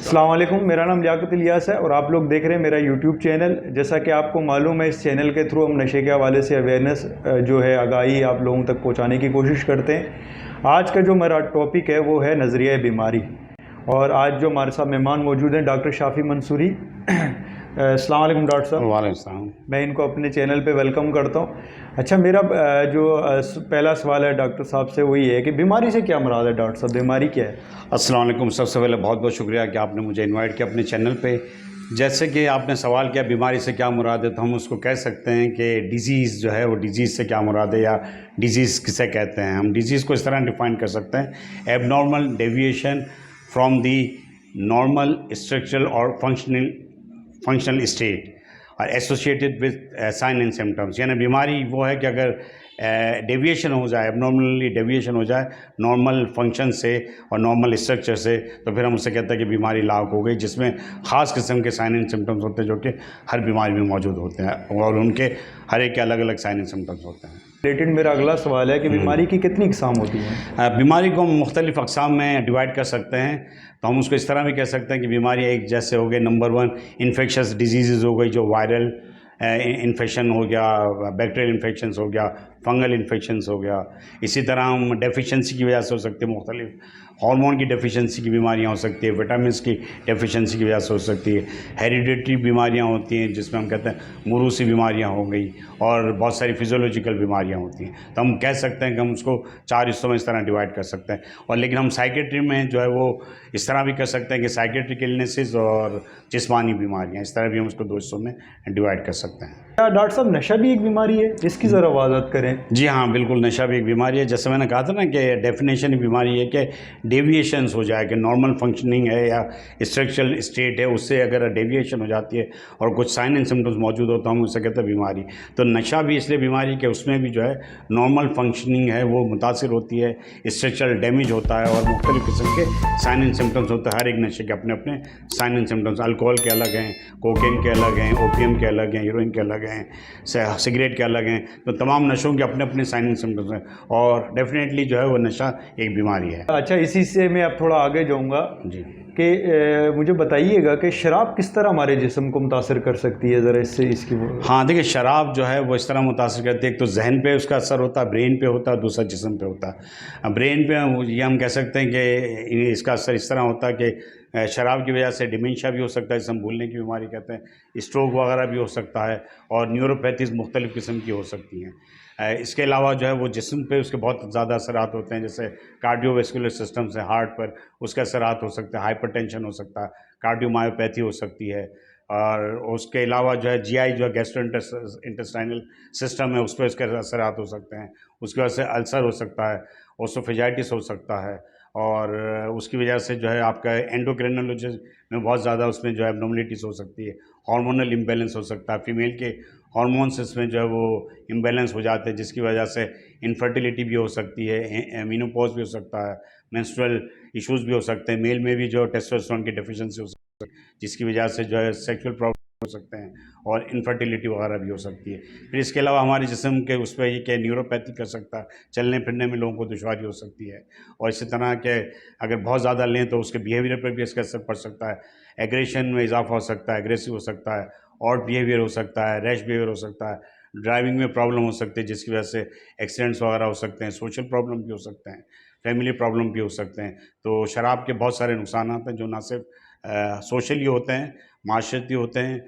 अस्सलाम वालेकुम, मेरा नाम लियाकत इलियास है और आप लोग देख रहे हैं मेरा यूट्यूब चैनल। जैसा कि आपको मालूम है, इस चैनल के थ्रू हम नशे के हवाले से अवेयरनेस जो है आगाही आप लोगों तक पहुंचाने की कोशिश करते हैं। आज का जो मेरा टॉपिक है वो है नज़रिया बीमारी। और आज जो हमारे साथ मेहमान मौजूद हैं डॉक्टर शाफ़ी मंसूरी। अस्सलाम वालेकुम डॉक्टर साहब। वालेकुम सलाम। मैं इनको अपने चैनल पे वेलकम करता हूँ। अच्छा, मेरा पहला सवाल है डॉक्टर साहब से, वही है कि बीमारी से क्या मुराद है डॉक्टर साहब, बीमारी क्या है? अस्सलाम वालेकुम। सबसे पहले बहुत बहुत शुक्रिया कि आपने मुझे इनवाइट किया अपने चैनल पे। जैसे कि आपने सवाल किया बीमारी से क्या मुराद है, तो हम उसको कह सकते हैं कि डिजीज़ जो है वो डिजीज़ से क्या मुराद है या डिजीज़ किसे कहते हैं। हम डिजीज़ को इस तरह डिफ़ाइन कर सकते हैं: abnormal deviation from the normal structural और फंक्शनल स्टेट और associated with sign and symptoms. यानी बीमारी वो है कि अगर डेविएशन हो जाए, एबनॉर्मली डेविएशन हो जाए नॉर्मल फंक्शन से और नॉर्मल स्ट्रक्चर से, तो फिर हम उससे कहते हैं कि बीमारी लाक हो गई, जिसमें ख़ास किस्म के साइन एंड सिम्टम्स होते हैं जो कि हर बीमारी में मौजूद होते हैं और उनके हर एक के अलग अलग साइन एंड सिम्टम्स होते हैं। रिलेटेड मेरा अगला सवाल है कि बीमारी की कितनी किस्म होती हैं? बीमारी को हम मुख्तलिफ़ अक़साम में डिवाइड कर सकते हैं। तो हम उसको इस तरह भी कह सकते हैं कि बीमारी एक जैसे हो गई, नंबर 1 इन्फेक्शस डिजीज़ हो गई, जो वायरल इन्फेक्शन हो गया, बैक्टीरियल इन्फेक्शंस हो गया, फंगल इन्फेक्शंस हो गया। इसी तरह हम डेफिशिएंसी की वजह से हो सकती है, मुख्तलिफ हार्मोन की डेफिशिएंसी की बीमारियां हो सकती है, विटामिन्स की डेफिशिएंसी की वजह से हो सकती है, हेरिडिटरी बीमारियां होती हैं जिसमें हम कहते हैं मुरूसी बीमारियां हो गई, और बहुत सारी फिजियोलॉजिकल बीमारियां होती हैं। तो हम कह सकते हैं कि हम उसको 4 हिस्सों में इस तरह डिवाइड कर सकते हैं। और लेकिन हम साइकेट्री में जो है वो इस तरह भी कर सकते हैं कि साइकेट्रिक इलनेसेस और जिस्मानी बीमारियां, इस तरह भी हम उसको 2 हिस्सों में डिवाइड कर सकते हैं। क्या डॉक्टर साहब नशा भी एक बीमारी है? इसकी ज़रा वज़ाहत करें। जी हाँ, बिल्कुल, नशा भी एक बीमारी है। जैसे मैंने कहा था ना कि डेफिनेशन ही बीमारी है कि डेविएशंस हो जाए, कि नॉर्मल फंक्शनिंग है या स्ट्रक्चरल स्टेट है, उससे अगर डेविएशन हो जाती है और कुछ साइन एंड सिम्टम्स मौजूद हो तो हम उसे कहते हैं बीमारी। तो नशा भी इसलिए बीमारी कि उसमें भी जो है नॉर्मल फंक्शनिंग है वो मुतासिर होती है, स्ट्रक्चरल डैमेज होता है और मुख्तलिफ़ किस्म के साइन एंड सिम्टम्स होते हैं। हर एक नशे के अपने अपने साइन एंड सिम्टम्स, अल्कोहल के अलग हैं, कोकेन के अलग हैं, ओपियम के अलग हैं, हीरोइन के अलग हैं, सिगरेट के अलग हैं। तो तमाम नशों के अपने अपने साइन एंड सिम्टम्स हैं और डेफिनेटली जो है वो नशा एक बीमारी है। अच्छा, इसी से मैं अब थोड़ा आगे जाऊंगा जी। कि मुझे बताइएगा कि शराब किस तरह हमारे जिस्म को मुतासर कर सकती है, ज़रा इससे इसकी हाँ, देखिए, शराब जो है वो इस तरह मुतासर करती है, एक तो जहन पे उसका असर होता है, ब्रेन पे होता है, दूसरा जिस्म पे होता है। ब्रेन पे ये हम कह सकते हैं कि इसका असर इस तरह होता है कि शराब की वजह से डिमेंशिया भी हो सकता है, जिसे हम भूलने की बीमारी कहते हैं, स्ट्रोक वगैरह भी हो सकता है और न्यूरोपैथीज मुख्तलिफ़ किस्म की हो सकती हैं। इसके अलावा जो है वो जिस्म पे उसके बहुत ज़्यादा असरात होते हैं, जैसे कार्डियोवैस्कुलर सिस्टम से हार्ट पर उसके असरात हो सकते हैं, हाइपरटेंशन हो सकता है, कार्डियोमायोपैथी हो सकती है, और उसके अलावा जो है जीआई जो है गैस्ट्रो इंटेस्टाइनल सिस्टम है उस पर उसके असरात हो सकते हैं। उसकी वजह से अल्सर हो सकता है, ओसोफेजाइटिस हो सकता है, और उसकी वजह से जो है आपका एंडोक्रिनोलॉजी में बहुत ज़्यादा उसमें जो है एब्नॉर्मलिटीज हो सकती है, हार्मोनल इम्बैलेंस हो सकता है, फीमेल के हार्मोन्स इसमें जो है वो इम्बैलेंस हो जाते हैं, जिसकी वजह से इनफर्टिलिटी भी हो सकती है, मेनोपॉज भी हो सकता है, मेंस्ट्रुअल इश्यूज़ भी हो सकते हैं, मेल में भी जो टेस्टोस्टेरोन की डेफिशिएंसी हो सकती है, जिसकी वजह से जो है सेक्सुअल प्रॉब्लम हो सकते हैं और इनफर्टिलिटी वगैरह भी हो सकती है। फिर इसके अलावा हमारे जिस्म के उस पर ये कि न्यूरोपैथी कर सकता है, चलने फिरने में लोगों को दुश्वारी हो सकती है, और इसी तरह के अगर बहुत ज़्यादा लें तो उसके बिहेवियर पर भी इसका असर पड़ सकता है, एग्रेशन में इजाफा हो सकता है, एग्रेसिव हो सकता है, और बिहेवियर हो सकता है, रैश बिहेवियर हो सकता है, ड्राइविंग में प्रॉब्लम हो सकती है जिसकी वजह से एक्सीडेंट्स वगैरह हो सकते हैं, सोशल प्रॉब्लम भी हो सकते हैं, फैमिली प्रॉब्लम भी हो सकते हैं। तो शराब के बहुत सारे नुकसान हैं जो ना सिर्फ सोशली होते हैं, माशरती होते हैं,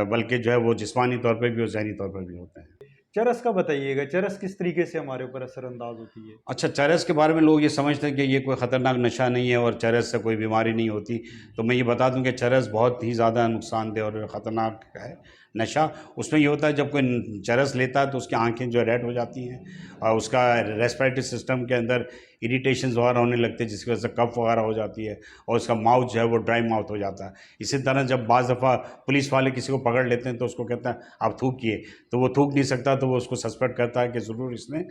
बल्कि जो है वो जिस्मानी तौर पे भी और ज़हनी तौर पर भी होते हैं। चरस का बताइएगा, चरस किस तरीके से हमारे ऊपर असरअंदाज होती है? अच्छा, चरस के बारे में लोग ये समझते हैं कि ये कोई ख़तरनाक नशा नहीं है और चरस से कोई बीमारी नहीं होती। तो मैं ये बता दूं कि चरस बहुत ही ज़्यादा नुकसानदेह और ख़तरनाक है नशा। उसमें ये होता है जब कोई चरस लेता है तो उसकी आंखें जो है रेड हो जाती हैं और उसका रेस्पिरेटरी सिस्टम के अंदर इरिटेशंस वगैरह होने लगते हैं, जिसकी वजह से कफ वगैरह हो जाती है और उसका माउथ जो है वो ड्राई माउथ हो जाता है। इसी तरह जब बाज़ दफ़ा पुलिस वाले किसी को पकड़ लेते हैं तो उसको कहता है आप थूकिए, तो वो थूक नहीं सकता, तो वो उसको सस्पेक्ट करता है कि ज़रूर इसने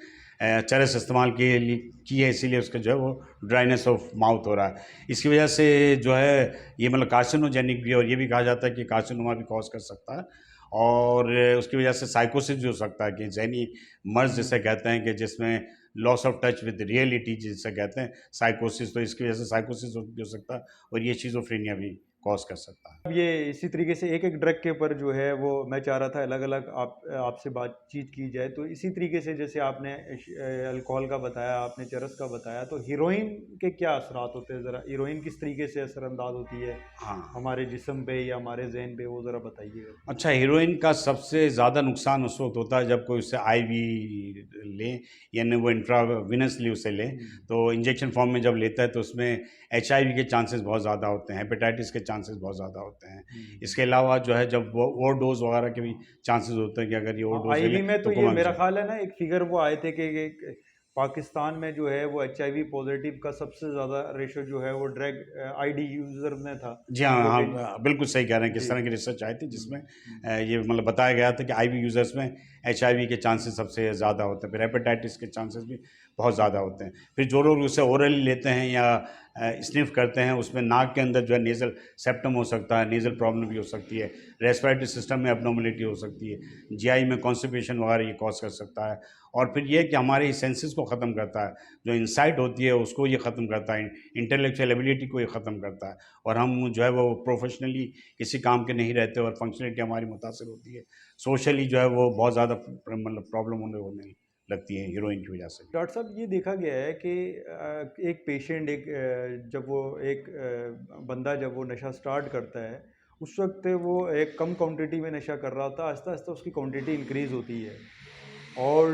चरस इस्तेमाल की है, इसीलिए उसका जो है वो ड्राइनेस ऑफ माउथ हो रहा है। इसकी वजह से जो है ये मतलब कार्सिनोजेनिक भी है और ये भी कहा जाता है कि कार्सिनोमा भी कॉज कर सकता है। और उसकी वजह से साइकोसिस भी हो सकता है कि जहनी मर्ज जिसे कहते हैं कि जिसमें loss of touch with reality जिसे कहते हैं साइकोसिस, तो इसकी वजह से साइकोसिस भी हो सकता है और ये शिज़ोफ्रेनिया भी कॉज कर सकता है। अब ये इसी तरीके से एक-एक ड्रग के ऊपर जो है वो मैं चाह रहा था अलग-अलग आपसे बातचीत की जाए। तो इसी तरीके से जैसे आपने अल्कोहल का बताया, आपने चरस का बताया, तो हीरोइन के क्या असरात होते हैं? ज़रा हीरोइन किस तरीके से असरअंदाज होती है हाँ। हमारे जिस्म पे या हमारे ज़हन पे, वो ज़रा बताइएगा। अच्छा, हीरोइन का सबसे ज़्यादा नुकसान उस वक़्त होता है जब कोई उसे आईवी लें, यानी वो इंट्रावेनसली उसे लें, तो इंजेक्शन फॉर्म में जब लेता है तो उसमें एचआईवी के चांसेस बहुत ज़्यादा होते हैं, हेपेटाइटिस के चांसेस बहुत ज़्यादा होते हैं। इसके अलावा जो है जब वो ओवरडोज़ वगैरह के भी चांसेस होते हैं कि अगर ये हाँ, ओवरडोज़ ले आईवी लें में तो तो ये कोमा में मेरा चले ख्याल है ना, एक फिगर वो आए थे कि एक पाकिस्तान में जो है वो एचआईवी पॉजिटिव का सबसे ज़्यादा रेशो जो है वो ड्रग आईडी यूज़र में था। जी हाँ, जो कि हाँ, बिल्कुल सही कह रहे हैं कि इस जी। तरह की रिसर्च आई थी जिसमें हुँ। ये मतलब बताया गया था कि आईवी यूज़र्स में एचआईवी के चांसेस सबसे ज़्यादा होते हैं, फिर हेपेटाइटिस के चांसेस भी बहुत ज़्यादा होते हैं। फिर जो लोग उसे ओरली लेते हैं या स्निफ़ करते हैं, उसमें नाक के अंदर जो है नेज़ल सेप्टम हो सकता है, नेज़ल प्रॉब्लम भी हो सकती है, रेस्पिरेटरी सिस्टम में एब्नॉर्मलिटी हो सकती है, जीआई में कॉन्स्टिपेशन वगैरह ये कॉज़ कर सकता है। और फिर ये है कि हमारे सेंसेस को ख़त्म करता है, जो इनसाइट होती है उसको ये ख़त्म करता है, इंटेलेक्चुअल एबिलिटी को ये ख़त्म करता है और हम जो है वो प्रोफेशनली किसी काम के नहीं रहते और फंक्शनलिटी हमारी मुतासर होती है। सोशली जो है वो बहुत ज़्यादा मतलब प्रॉब्लम होने लगती है हीरोइन की वजह से। डॉक्टर साहब, ये देखा गया है कि एक पेशेंट जब वो एक बंदा जब वो नशा स्टार्ट करता है, उस वक्त वो एक कम क्वांटिटी में नशा कर रहा होता है, आहिस्ता आहिस्ता उसकी क्वांटिटी इंक्रीज़ होती है और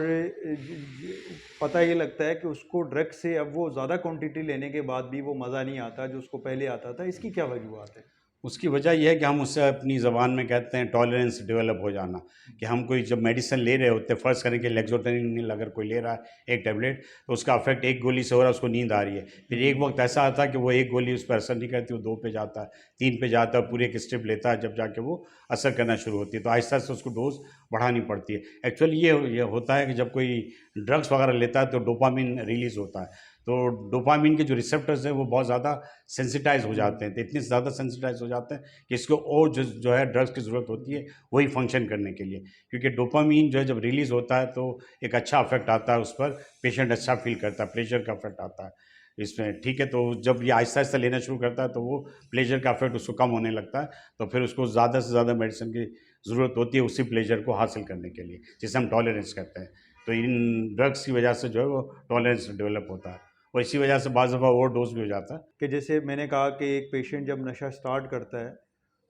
पता ये लगता है कि उसको ड्रग से अब वो ज़्यादा क्वांटिटी लेने के बाद भी वो मज़ा नहीं आता जो उसको पहले आता था। इसकी क्या वजूहत है? उसकी वजह ये है कि हम उससे अपनी ज़बान में कहते हैं टॉलरेंस डेवलप हो जाना, कि हम कोई जब मेडिसिन ले रहे होते हैं, फ़र्ज़ करें कि लेक्सोटेनिन अगर कोई ले रहा है एक टैबलेट, तो उसका इफेक्ट एक गोली से हो रहा है, उसको नींद आ रही है। फिर एक वक्त ऐसा आता है कि वो एक गोली उस पर असर नहीं करती, वो 2 पे जाता है, 3 पे जाता है, पूरे एक स्ट्रिप लेता है, जब जाके वो असर करना शुरू होती है। तो आहिस्ता-आहिस्ता उसको डोज़ बढ़ानी पड़ती है। एक्चुअली ये होता है कि जब कोई ड्रग्स वगैरह लेता है तो डोपामाइन रिलीज़ होता है। तो डोपामाइन के जो रिसेप्टर्स हैं वो बहुत ज़्यादा सेंसिटाइज़ हो जाते हैं, तो इतने ज़्यादा सेंसिटाइज़ हो जाते हैं कि इसको और जो है ड्रग्स की ज़रूरत होती है वही फंक्शन करने के लिए। क्योंकि डोपामाइन जो है जब रिलीज़ होता है तो एक अच्छा इफ़ेक्ट आता है उस पर, पेशेंट अच्छा फ़ील करता है, प्लेज़र का इफ़ेक्ट आता है इसमें, ठीक है? तो जब ये आहिस्ता-आहिस्ता लेना शुरू करता है तो वो प्लेज़र का इफ़ेक्ट उसको कम होने लगता है, तो फिर उसको ज़्यादा से ज़्यादा मेडिसिन की ज़रूरत होती है उसी प्लेज़र को हासिल करने के लिए, जिसे हम टॉलरेंस कहते हैं। तो इन ड्रग्स की वजह से जो है वो टॉलरेंस डेवलप होता है और इसी वजह से बाज़ दफ़ा ओवरडोज़ भी हो जाता है। कि जैसे मैंने कहा कि एक पेशेंट जब नशा स्टार्ट करता है,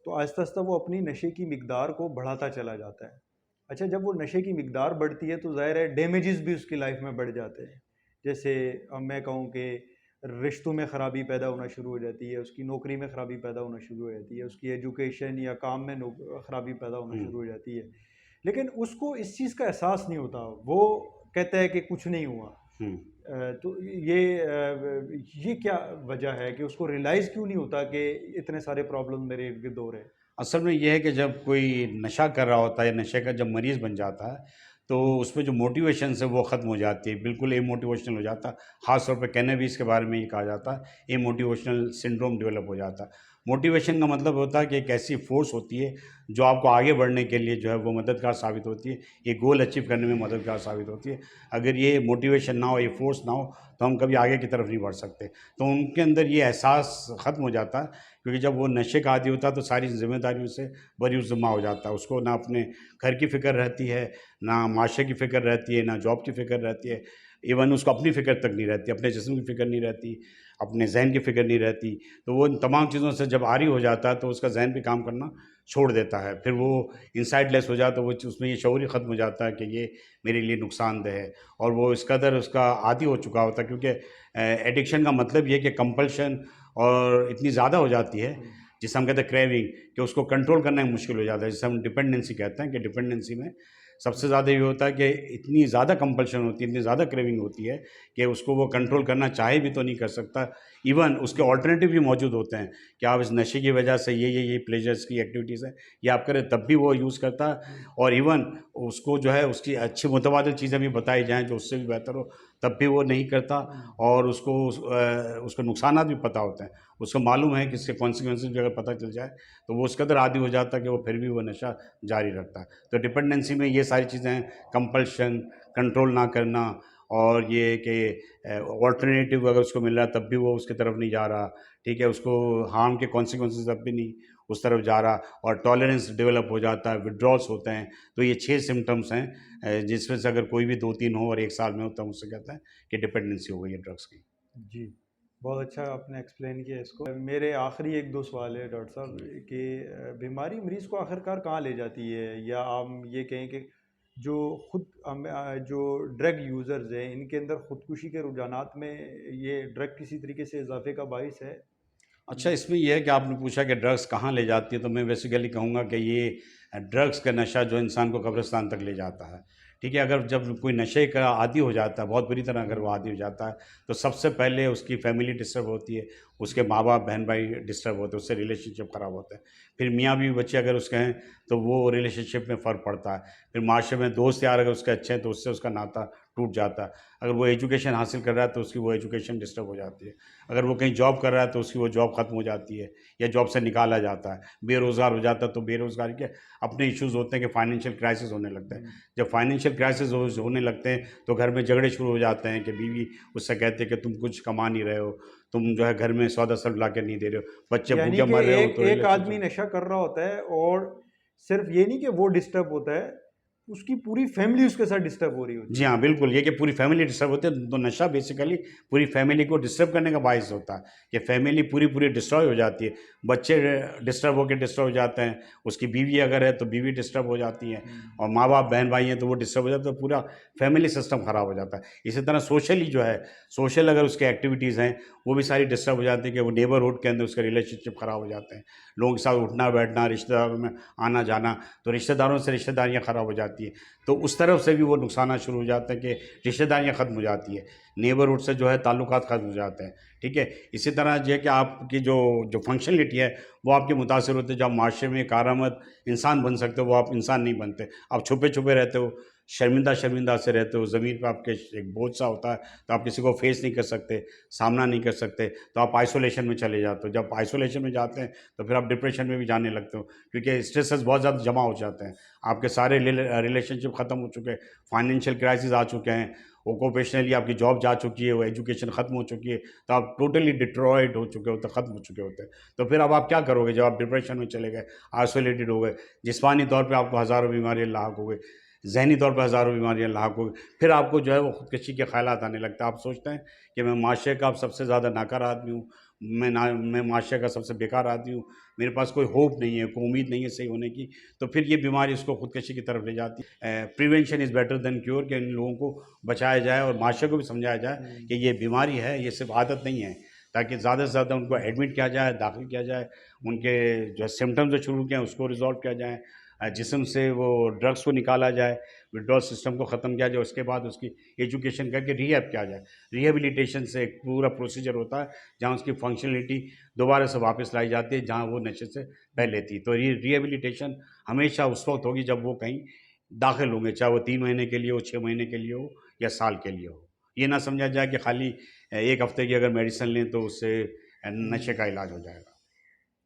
तो आहिस्ता-आहिस्ता वो अपनी नशे की मिक़दार को बढ़ाता चला जाता है। अच्छा, जब वो नशे की मिक़दार बढ़ती है तो ज़ाहिर है डैमेजेस भी उसकी लाइफ में बढ़ जाते हैं। जैसे अब मैं कहूँ कि रिश्तों में ख़राबी पैदा होना शुरू हो जाती है, उसकी नौकरी में ख़राबी पैदा होना शुरू हो जाती है, उसकी एजुकेशन या काम में ख़राबी पैदा होना हुँ। शुरू हो जाती है। लेकिन उसको इस चीज़ का एहसास नहीं होता, वो कहता है कि कुछ नहीं हुआ। हुँ। तो ये क्या वजह है कि उसको रियलाइज़ क्यों नहीं होता कि इतने सारे प्रॉब्लम मेरे इर्द-गिर्द हो रहे हैं? असल में ये है कि जब कोई नशा कर रहा होता है या नशे का जब मरीज़ बन जाता है, तो उसमें जो मोटिवेशंस है वो ख़त्म हो जाती है, बिल्कुल इमोटिवेशनल हो जाता है। ख़ास तौर पे कैनबिस के बारे में ये कहा जाता है, इमोटिवेशनल सिंड्रोम डेवलप हो जाता है। मोटिवेशन का मतलब होता है कि एक ऐसी फ़ोर्स होती है, जो आपको आगे बढ़ने के लिए जो है वो मददगार साबित होती है, ये गोल अचीव करने में मददगार साबित होती है। अगर ये मोटिवेशन ना हो, ये फ़ोर्स ना हो, तो हम कभी आगे की तरफ नहीं बढ़ सकते। तो उनके अंदर ये एहसास ख़त्म हो जाता है, क्योंकि जब वो नशे का आदी होता है तो सारी ज़िम्मेदारियों से बरी-उज़्ज़मा हो जाता है। उसको ना अपने घर की फ़िक्र रहती है, ना माशरे की फ़िक्र रहती है, ना जॉब की फ़िक्र रहती है। इवन उसको अपनी फ़िक्र तक नहीं रहती, अपने जिस्म की फ़िक्र नहीं रहती, अपने ज़हन की फ़िक्र नहीं रहती। तो वो इन तमाम चीज़ों से जब आरी हो जाता है तो उसका ज़हन भी काम करना छोड़ देता है। फिर वो इनसाइटलेस हो जाता है, वो उसमें ये शऊर ही ख़त्म हो जाता है कि ये मेरे लिए नुकसानदेह है और वो इस कदर उसका आदी हो चुका होता है, क्योंकि एडिक्शन का मतलब ये है कि कंपल्शन और इतनी ज़्यादा हो जाती है, जिसे हम कहते हैं क्रेविंग, कि उसको कंट्रोल करना ही मुश्किल हो जाता है, जिसे हम डिपेंडेंसी कहते हैं कि डिपेंडेंसी में सबसे ज़्यादा ये होता है कि इतनी ज़्यादा कंपल्शन होती है, इतनी ज़्यादा क्रेविंग होती है कि उसको वो कंट्रोल करना चाहे भी तो नहीं कर सकता। इवन उसके ऑल्टरनेटिव भी मौजूद होते हैं कि आप इस नशे की वजह से ये प्लेजर्स की एक्टिविटीज़ हैं, ये आप करें, तब भी वो यूज़ करता है और इवन उसको जो है उसकी अच्छी मुतबादिल चीज़ें भी बताई जाएँ जो उससे भी बेहतर हो, तब भी वो नहीं करता और उसको उसके नुकसानात भी पता होते हैं उसको मालूम है कि इसके कॉन्सिक्वेंसेज भी अगर पता चल जाए तो वो उसके अंदर आदी हो जाता है कि वो फिर भी वो नशा जारी रखता है। तो डिपेंडेंसी में ये सारी चीज़ें हैं, कंपल्शन, कंट्रोल ना करना, और ये कि ऑल्टरनेटिव अगर उसको मिल रहा है तब भी वो उसकी तरफ नहीं जा रहा, ठीक है, उसको हार्म के कॉन्सिक्वेंसेज तब भी नहीं उस तरफ जा रहा, और टॉलरेंस डेवलप हो जाता है, विड्रॉल्स होते हैं। तो ये 6 सिम्टम्स हैं जिसमें से अगर कोई भी 2-3 हो और 1 साल में हो तो हम उससे कहते हैं कि डिपेंडेंसी हो गई है ड्रग्स की। जी, बहुत अच्छा आपने एक्सप्लेन किया इसको। मेरे आखिरी 1-2 सवाल है डॉक्टर साहब कि बीमारी मरीज़ को आखिरकार कहाँ ले जाती है? या हम ये कहें कि जो जो ड्रग यूज़र्स हैं, इनके अंदर खुदकुशी के रुझानात में ये ड्रग किसी तरीके से इज़ाफ़े का बाइस है? अच्छा, इसमें ये है कि आपने पूछा कि ड्रग्स कहाँ ले जाती है, तो मैं बेसिकली कहूँगा कि ये ड्रग्स का नशा जो इंसान को कब्रिस्तान तक ले जाता है, ठीक है? अगर जब कोई नशे का आदी हो जाता है, बहुत बुरी तरह अगर वो आदी हो जाता है, तो सबसे पहले उसकी फैमिली डिस्टर्ब होती है, उसके माँ-बाप, बहन-भाई डिस्टर्ब होते हैं, उससे रिलेशनशिप ख़राब होते हैं। फिर मियाँ-बीवी बच्चे अगर उसके हैं, तो वो रिलेशनशिप में फ़र्क पड़ता है। फिर माशरे में दोस्त यार अगर उसके अच्छे हैं, तो उससे उसका नाता टूट जाता है। अगर वो एजुकेशन हासिल कर रहा है, तो उसकी वो एजुकेशन डिस्टर्ब हो जाती है। अगर वो कहीं जॉब कर रहा है, तो उसकी वो जॉब ख़त्म हो जाती है या जॉब से निकाला जाता है। बेरोज़गार हो जाता है, तो बेरोज़गारी के अपने इश्यूज़ होते हैं कि फाइनेंशियल क्राइसिस होने लगता है। जब फाइनेंशियल क्राइसिस होने लगते हैं, तो घर में झगड़े शुरू हो जाते हैं कि बीवी उससे कहती है कि तुम कुछ कमा नहीं रहे हो, तुम जो है घर में सौदा-सब ला के नहीं दे रहे हो, बच्चे यानी भूखे कि मर रहे हो एक तो एक आदमी रिलेशनशिप। नशा कर रहा होता है और सिर्फ़ ये नहीं कि वो डिस्टर्ब होता है, उसकी पूरी फैमिली उसके साथ डिस्टर्ब हो रही होती जी है। हाँ, बिल्कुल, ये कि पूरी फैमिली डिस्टर्ब होती है, तो नशा बेसिकली पूरी फैमिली को डिस्टर्ब करने का बायस होता है, कि फैमिली पूरी-पूरी डिस्ट्रॉय हो जाती है। बच्चे डिस्टर्ब हो जाते हैं, उसकी बीवी अगर है, तो बीवी डिस्टर्ब हो जाती है, हुँ। और माँ-बाप, बहन-भाई हैं, तो वो डिस्टर्ब हो जाते हैं, तो पूरा फैमिली सिस्टम खराब हो जाता है। इसी तरह सोशली जो है, सोशल अगर उसकी एक्टिविटीज़ हैं, वो भी सारी डिस्टर्ब हो जाती है कि वो नेबरहुड के अंदर उसके रिलेशनशिप खराब हो जाते हैं। लोगों के साथ उठना-बैठना, रिश्तेदारों में आना-जाना, तो रिश्तेदारों से रिश्तेदारियाँ खराब हो जाती हैं। तो उस तरफ से भी वो नुकसान शुरू हो जाते हैं कि रिश्तेदारियाँ ख़त्म हो जाती है, नेबरहुड से जो है ताल्लुकात ख़त्म हो जाते हैं, ठीक है? इसी तरह जो है कि आपकी जो जो फंक्शनलिटी है, वो आपकी मुतासिर होती है। जब माशरे में कारामद इंसान बन सकते हो, वो आप इंसान नहीं बनते। आप छुपे-छुपे रहते हो, शर्मिंदा-शर्मिंदा से रहते हो, ज़मीर पे आपके एक बोझ-सा होता है, तो आप किसी को फेस नहीं कर सकते, सामना नहीं कर सकते, तो आप आइसोलेशन में चले जाते हो। जब आइसोलेशन में जाते हैं, तो फिर आप डिप्रेशन में भी जाने लगते हो, क्योंकि स्ट्रेसेस बहुत ज़्यादा जमा हो जाते हैं। आपके सारे रिलेशनशिप ख़त्म हो चुके हैं, फाइनेंशियल क्राइसिस आ चुके हैं, ऑक्यूपेशनली आपकी जॉब जा चुकी है, वो एजुकेशन ख़त्म हो चुकी है, तो आप टोटली डिस्ट्रॉयड हो चुके होते हैं, ख़त्म हो चुके होते हैं। तो फिर अब आप क्या करोगे जब आप डिप्रेशन में चले गए, आइसोलेटेड हो गए, जिस्मानी तौर पे आपको हज़ारों बीमारियाँ लाक हो गई, ज़हनी तौर पे हज़ारों बीमारियाँ लाक हो गई, फिर आपको जो है वो खुदकशी के ख़यालात आने लगते हैं। आप सोचते हैं कि मैं माशरे का अब सबसे ज़्यादा नाकार आदमी हूँ, मैं माशरे का सबसे बेकार आदमी हूँ, मेरे पास कोई होप नहीं है, कोई उम्मीद नहीं है सही होने की, तो फिर ये बीमारी उसको खुदकशी की तरफ ले जाती है। Prevention is better than cure, कि इन लोगों को बचाया जाए और माशरे को भी समझाया जाए हुँ। कि ये बीमारी है, ये सिर्फ़ आदत नहीं है, ताकि ज़्यादा से ज़्यादा उनको एडमिट किया जाए, दाखिल किया जाए, उनके जो सिम्पटम्स जो शुरू किए हैं उसको रिज़ॉल्व किया जाए, जिस्म से वो ड्रग्स को निकाला जाए, विथड्रॉल सिस्टम को ख़त्म किया जाए, उसके बाद उसकी एजुकेशन करके रिहैब किया जाए। रिहैबिलिटेशन से एक पूरा प्रोसीजर होता है, जहाँ उसकी फंक्शनलिटी दोबारा से वापस लाई जाती है, जहाँ वो नशे से पहले थी। तो रिहैबिलिटेशन हमेशा उस वक़्त होगी जब वो कहीं दाखिल होंगे, चाहे वो 3 महीने के लिए हो, 6 महीने के लिए हो या साल के लिए हो। ये ना समझा जाए कि खाली 1 हफ़्ते की अगर मेडिसिन लें तो उससे नशे हुँ। का इलाज हो जाएगा।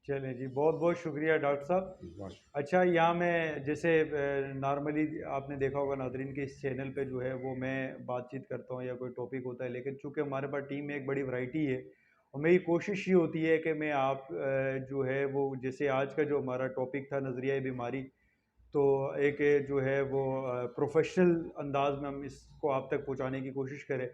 चलें जी, बहुत-बहुत शुक्रिया डॉक्टर साहब। बहुत अच्छा, यहाँ मैं जैसे नॉर्मली आपने देखा होगा नाज़रीन कि इस चैनल पे जो है वो मैं बातचीत करता हूँ या कोई टॉपिक होता है, लेकिन चूँकि हमारे पास टीम में एक बड़ी वैरायटी है और मेरी कोशिश ये होती है कि मैं आप जो है वो जैसे आज का जो हमारा टॉपिक था नज़रिया बीमारी, तो एक जो है वो प्रोफ़ेशनल अंदाज़ में हम इसको आप तक पहुँचाने की कोशिश करें।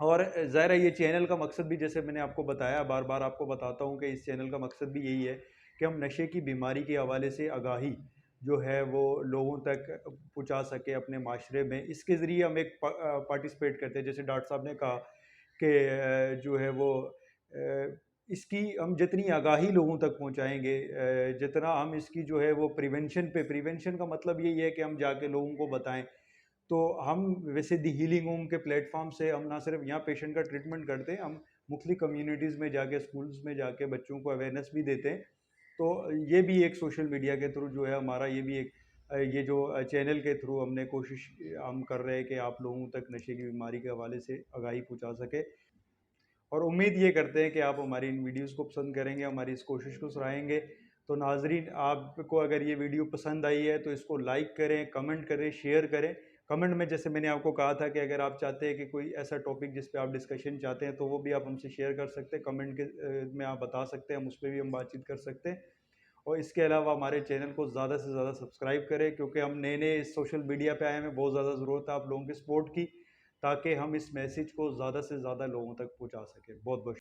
और ज़ाहिर है ये चैनल का मकसद भी जैसे मैंने आपको बताया, बार-बार आपको बताता हूँ कि इस चैनल का मकसद भी यही है कि हम नशे की बीमारी के हवाले से आगाही जो है वो लोगों तक पहुँचा सकें अपने माशरे में। इसके ज़रिए हम एक पार्टिसिपेट करते हैं, जैसे डॉक्टर साहब ने कहा कि जो है वो इसकी हम जितनी आगाही लोगों तक पहुँचाएँगे, जितना हम इसकी जो है वो प्रिवेंशन का मतलब यही है कि हम जाके लोगों को बताएँ। तो हम वैसे दी हीलिंग होम के प्लेटफॉर्म से हम ना सिर्फ यहाँ पेशेंट का ट्रीटमेंट करते हैं, हम मुख्तलिफ कम्युनिटीज़ में जाके स्कूल्स में जाके बच्चों को अवेयरनेस भी देते हैं। तो ये भी एक सोशल मीडिया के थ्रू जो है हमारा ये भी एक ये जो चैनल के थ्रू हमने कोशिश हम कर रहे हैं कि आप लोगों तक नशे की बीमारी के हवाले से आगाही पहुँचा सके। और उम्मीद ये करते हैं कि आप हमारी इन वीडियोज़ को पसंद करेंगे, हमारी इस कोशिश को सराहेंगे। तो नाज़रीन, आपको अगर ये वीडियो पसंद आई है तो इसको लाइक करें, कमेंट करें, शेयर करें। कमेंट में जैसे मैंने आपको कहा था कि अगर आप चाहते हैं कि कोई ऐसा टॉपिक जिस पे आप डिस्कशन चाहते हैं तो वो भी आप हमसे शेयर कर सकते हैं, कमेंट के में आप बता सकते हैं, हम उस पर भी हम बातचीत कर सकते हैं। और इसके अलावा हमारे चैनल को ज़्यादा से ज़्यादा सब्सक्राइब करें, क्योंकि हम नए सोशल मीडिया पे आए हैं, हमें बहुत ज़्यादा ज़रूरत है आप लोगों की सपोर्ट की, ताकि हम इस मैसेज को ज़्यादा से ज़्यादा लोगों तक पहुँचा सकें। बहुत बहुत